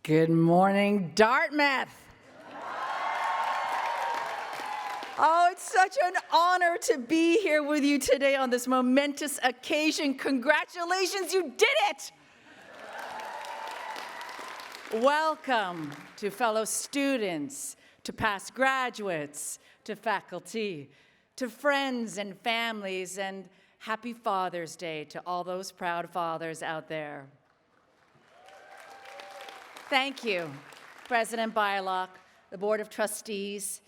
Good morning, Dartmouth. Oh, it's such an honor to be here with you today on this momentous occasion. Congratulations, you did it! Welcome to fellow students, to past graduates, to faculty, to friends and families, and happy Father's Day to all those proud fathers out there. Thank you, President Bylock, the Board of Trustees,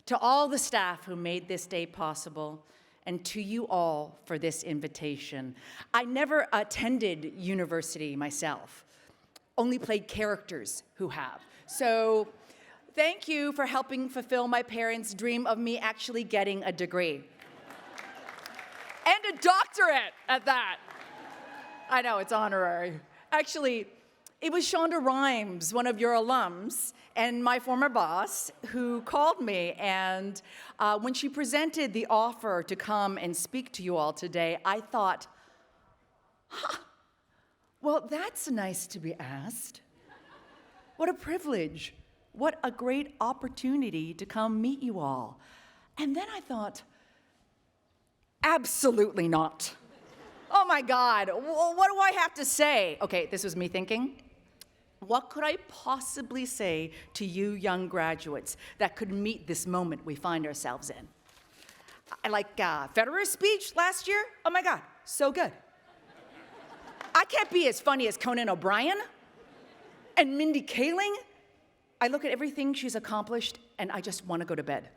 to all the staff who made this day possible, and to you all for this invitation. I never attended university myself, only played characters who have. So thank you for helping fulfill my parents' dream of me actually getting a degree. And a doctorate at that. I know, it's honorary. Actually, it was Shonda Rhimes, one of your alums, and my former boss, who called me, and when she presented the offer to come and speak to you all today, I thought, well, that's nice to be asked. What a privilege. What a great opportunity to come meet you all. And then I thought, absolutely not. Oh my God, what do I have to say? Okay, this was me thinking. What could I possibly say to you young graduates that could meet this moment we find ourselves in? Like Federer's speech last year? Oh my God, so good. I can't be as funny as Conan O'Brien and Mindy Kaling. I look at everything she's accomplished and I just want to go to bed.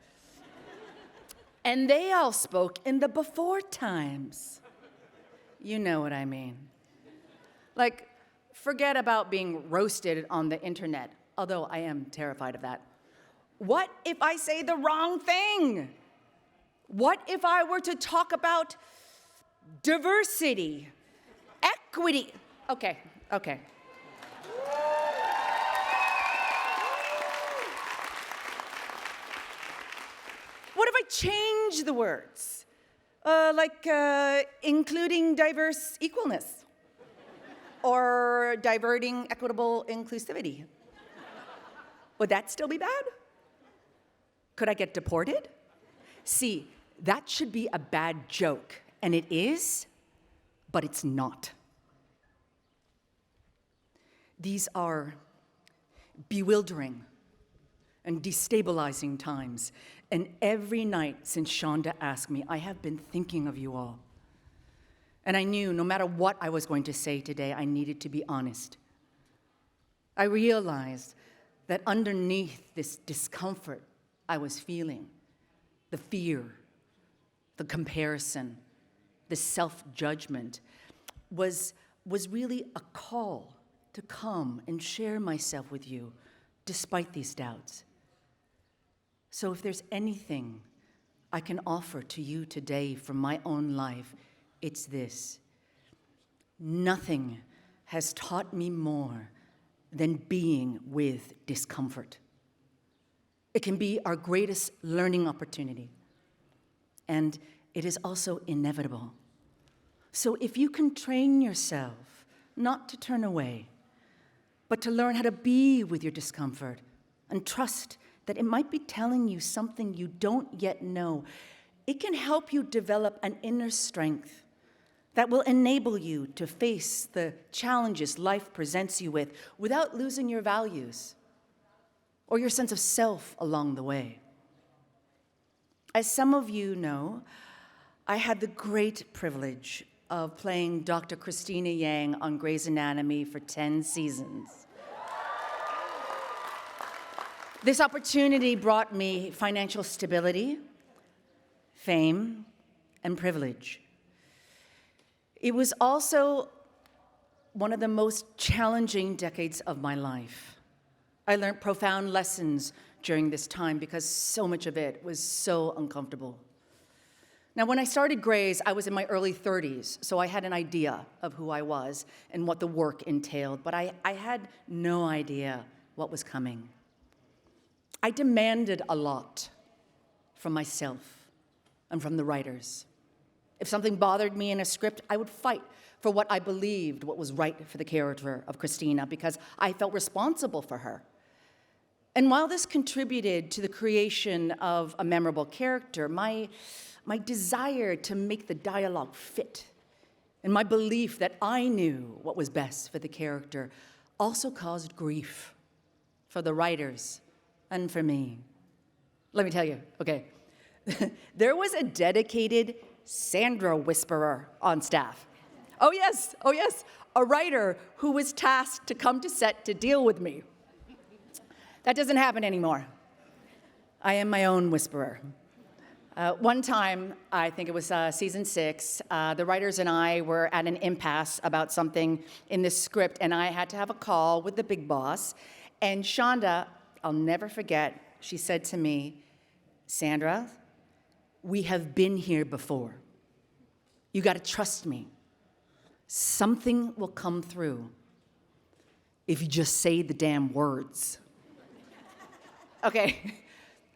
And they all spoke in the before times. You know what I mean. Like, forget about being roasted on the internet, although I am terrified of that. What if I say the wrong thing? What if I were to talk about diversity, equity? Okay. What if I change the words? Including diverse equalness? Or diverting equitable inclusivity? Would that still be bad? Could I get deported? See, that should be a bad joke, and it is, but it's not. These are bewildering and destabilizing times, and every night since Shonda asked me, I have been thinking of you all. And I knew no matter what I was going to say today, I needed to be honest. I realized that underneath this discomfort I was feeling, the fear, the comparison, the self-judgment, was really a call to come and share myself with you despite these doubts. So if there's anything I can offer to you today from my own life, it's this. Nothing has taught me more than being with discomfort. It can be our greatest learning opportunity, and it is also inevitable. So if you can train yourself not to turn away, but to learn how to be with your discomfort and trust that it might be telling you something you don't yet know, it can help you develop an inner strength that will enable you to face the challenges life presents you with without losing your values or your sense of self along the way. As some of you know, I had the great privilege of playing Dr. Christina Yang on Grey's Anatomy for 10 seasons. This opportunity brought me financial stability, fame, and privilege. It was also one of the most challenging decades of my life. I learned profound lessons during this time because so much of it was so uncomfortable. Now, when I started Grey's, I was in my early 30s, so I had an idea of who I was and what the work entailed, but I had no idea what was coming. I demanded a lot from myself and from the writers. If something bothered me in a script, I would fight for what I believed what was right for the character of Christina, because I felt responsible for her. And while this contributed to the creation of a memorable character, my desire to make the dialogue fit and my belief that I knew what was best for the character also caused grief for the writers and for me. Let me tell you, okay, there was a dedicated Sandra whisperer on staff. Oh yes, a writer who was tasked to come to set to deal with me. That doesn't happen anymore. I am my own whisperer. One time, I think it was season 6, the writers and I were at an impasse about something in this script, and I had to have a call with the big boss. And Shonda, I'll never forget, she said to me, "Sandra, we have been here before. You got to trust me. Something will come through if you just say the damn words." Okay.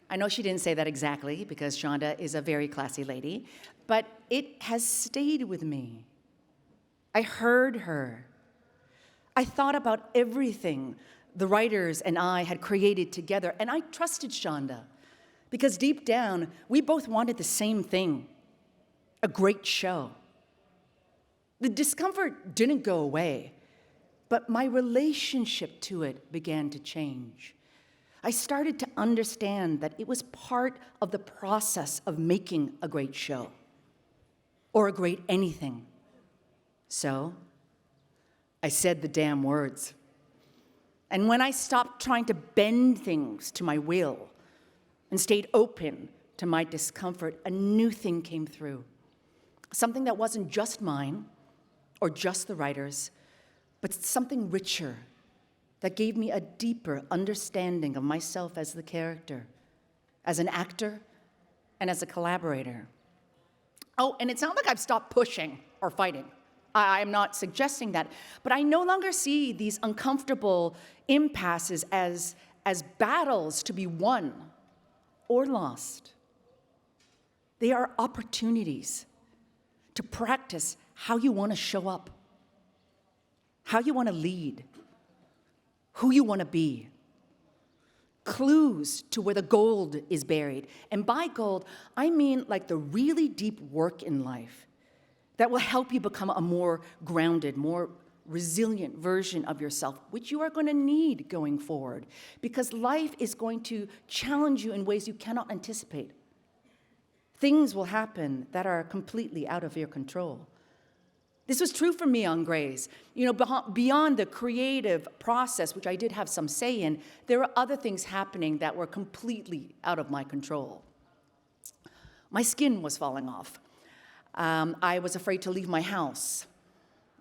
I know she didn't say that exactly because Shonda is a very classy lady, but it has stayed with me. I heard her. I thought about everything the writers and I had created together, and I trusted Shonda because deep down, we both wanted the same thing, a great show. The discomfort didn't go away, but my relationship to it began to change. I started to understand that it was part of the process of making a great show or a great anything. So I said the damn words. And when I stopped trying to bend things to my will and stayed open to my discomfort, a new thing came through. Something that wasn't just mine or just the writers, but something richer that gave me a deeper understanding of myself as the character, as an actor, and as a collaborator. Oh, and it's not like I've stopped pushing or fighting. I'm not suggesting that, but I no longer see these uncomfortable impasses as battles to be won or lost. They are opportunities to practice how you want to show up, how you want to lead, who you want to be. Clues to where the gold is buried. And by gold, I mean like the really deep work in life that will help you become a more grounded, more resilient version of yourself, which you are going to need going forward, because life is going to challenge you in ways you cannot anticipate. Things will happen that are completely out of your control. This was true for me on Grays. You know, beyond the creative process, which I did have some say in, there were other things happening that were completely out of my control. My skin was falling off. I was afraid to leave my house.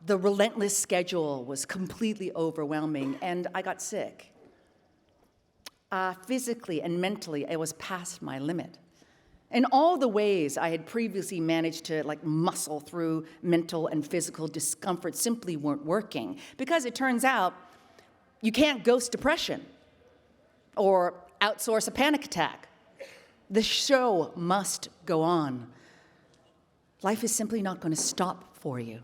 The relentless schedule was completely overwhelming, and I got sick. Physically and mentally, I was past my limit. And all the ways I had previously managed to muscle through mental and physical discomfort simply weren't working, because it turns out you can't ghost depression or outsource a panic attack. The show must go on. Life is simply not going to stop for you.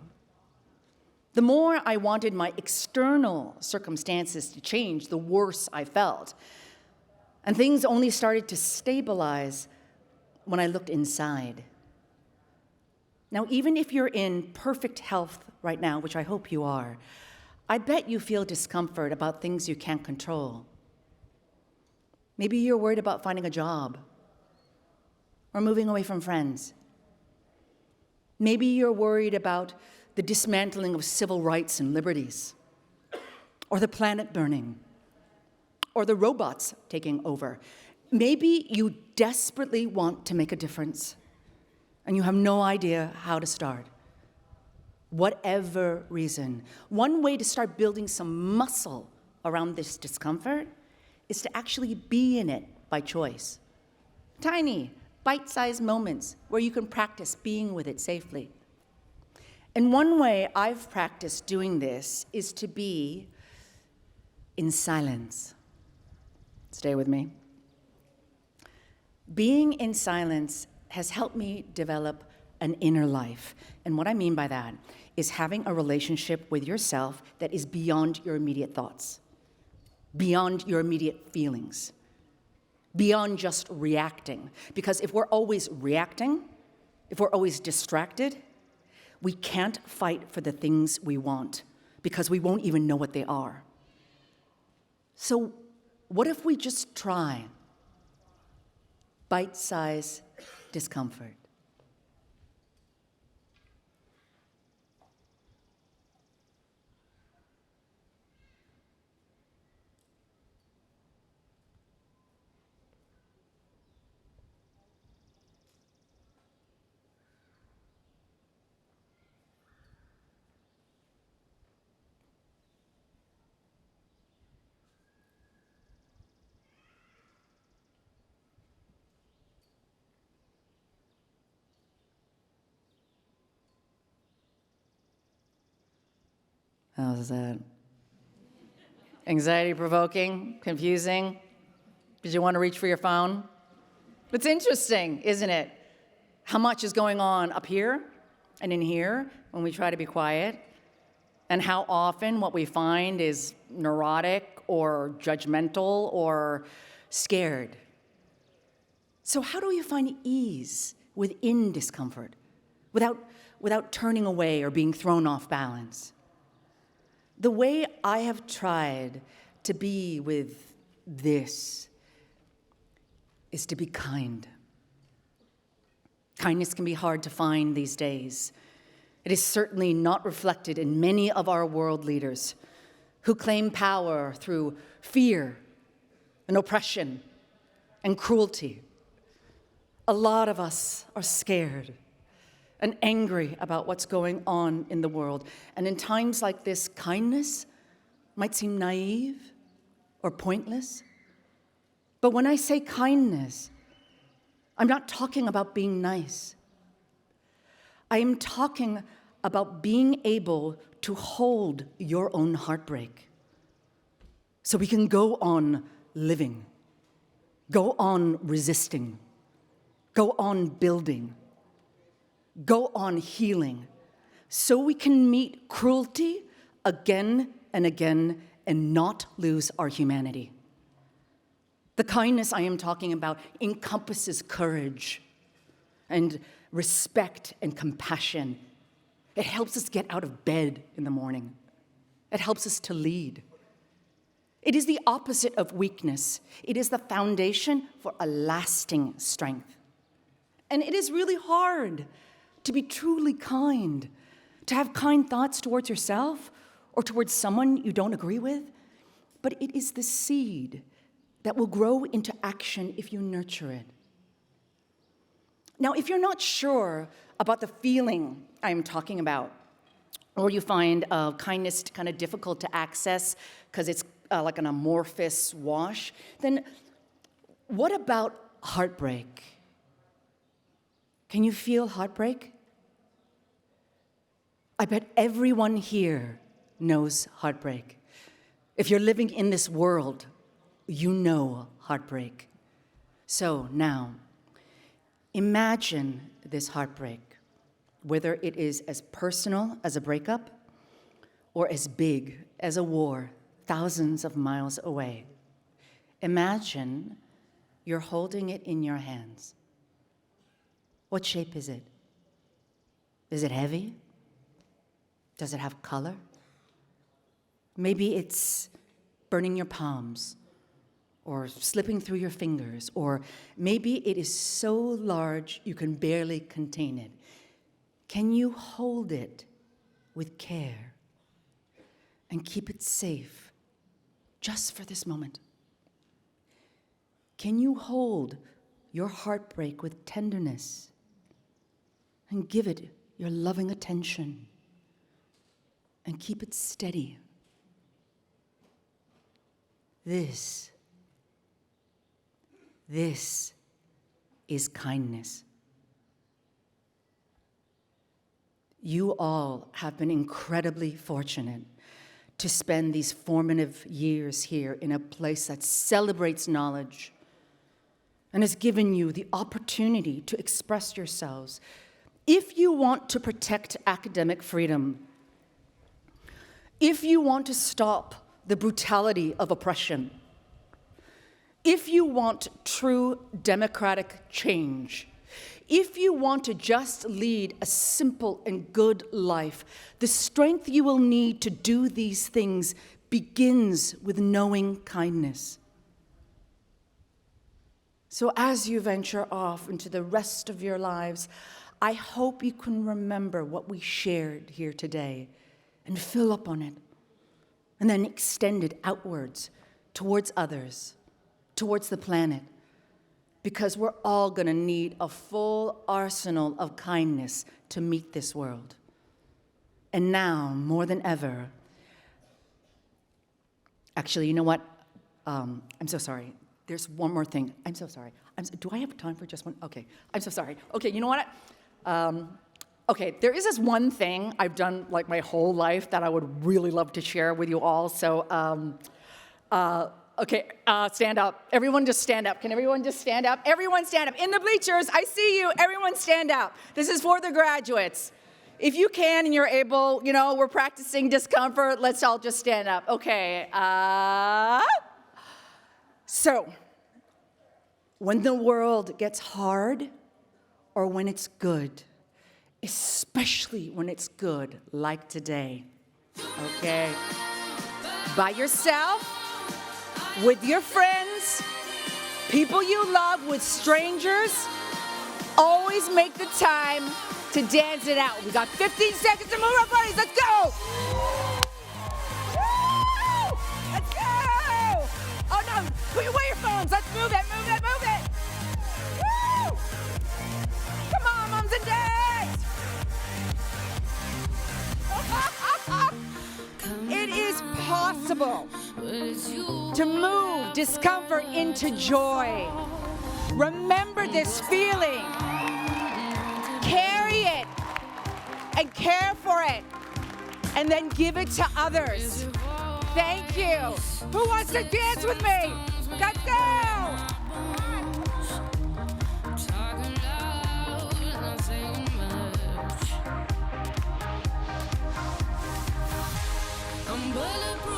The more I wanted my external circumstances to change, the worse I felt. And things only started to stabilize when I looked inside. Now, even if you're in perfect health right now, which I hope you are, I bet you feel discomfort about things you can't control. Maybe you're worried about finding a job or moving away from friends. Maybe you're worried about the dismantling of civil rights and liberties, or the planet burning, or the robots taking over. Maybe you desperately want to make a difference, and you have no idea how to start. Whatever reason, one way to start building some muscle around this discomfort is to actually be in it by choice. Tiny, bite-sized moments where you can practice being with it safely. And one way I've practiced doing this is to be in silence. Stay with me. Being in silence has helped me develop an inner life. And what I mean by that is having a relationship with yourself that is beyond your immediate thoughts, beyond your immediate feelings, beyond just reacting. Because if we're always reacting, if we're always distracted, we can't fight for the things we want because we won't even know what they are. So what if we just try bite-sized discomfort? How's that? Anxiety-provoking? Confusing? Did you want to reach for your phone? It's interesting, isn't it? How much is going on up here and in here when we try to be quiet, and how often what we find is neurotic or judgmental or scared. So how do you find ease within discomfort without turning away or being thrown off balance? The way I have tried to be with this is to be kind. Kindness can be hard to find these days. It is certainly not reflected in many of our world leaders who claim power through fear and oppression and cruelty. A lot of us are scared and angry about what's going on in the world. And in times like this, kindness might seem naive or pointless. But when I say kindness, I'm not talking about being nice. I am talking about being able to hold your own heartbreak so we can go on living, go on resisting, go on building, go on healing, so we can meet cruelty again and again and not lose our humanity. The kindness I am talking about encompasses courage and respect and compassion. It helps us get out of bed in the morning. It helps us to lead. It is the opposite of weakness. It is the foundation for a lasting strength. And it is really hard to be truly kind, to have kind thoughts towards yourself or towards someone you don't agree with. But it is the seed that will grow into action if you nurture it. Now, if you're not sure about the feeling I'm talking about, or you find kindness kind of difficult to access because it's like an amorphous wash, then what about heartbreak? Can you feel heartbreak? I bet everyone here knows heartbreak. If you're living in this world, you know heartbreak. So now, imagine this heartbreak, whether it is as personal as a breakup or as big as a war thousands of miles away. Imagine you're holding it in your hands. What shape is it? Is it heavy? Does it have color? Maybe it's burning your palms or slipping through your fingers, or maybe it is so large you can barely contain it. Can you hold it with care and keep it safe just for this moment? Can you hold your heartbreak with tenderness and give it your loving attention and keep it steady? This is kindness. You all have been incredibly fortunate to spend these formative years here in a place that celebrates knowledge and has given you the opportunity to express yourselves If you want to protect academic freedom, if you want to stop the brutality of oppression, if you want true democratic change, if you want to just lead a simple and good life, the strength you will need to do these things begins with knowing kindness. So as you venture off into the rest of your lives, I hope you can remember what we shared here today and fill up on it, and then extend it outwards towards others, towards the planet, because we're all going to need a full arsenal of kindness to meet this world. And now, more than ever, actually, you know what? I'm so sorry. There's one more thing. I'm so sorry. Do I have time for just one? Okay, I'm so sorry. Okay, you know what? Okay, there is this one thing I've done like my whole life that I would really love to share with you all. So, stand up. Everyone just stand up. Can everyone just stand up? Everyone stand up. In the bleachers, I see you. Everyone stand up. This is for the graduates. If you can and you're able, you know, we're practicing discomfort. Let's all just stand up. Okay. So, when the world gets hard or when it's good, especially when it's good, like today, okay? By yourself, with your friends, people you love, with strangers, always make the time to dance it out. We got 15 seconds to move our bodies. Let's go! Woo! Let's go! Oh no, put away your phones. Let's move it, move it, move it! Woo! Come on, moms and dads! It is possible to move discomfort into joy. Remember this feeling. Carry it and care for it, and then give it to others. Thank you. Who wants to dance with me? Let's go! I'm bulletproof.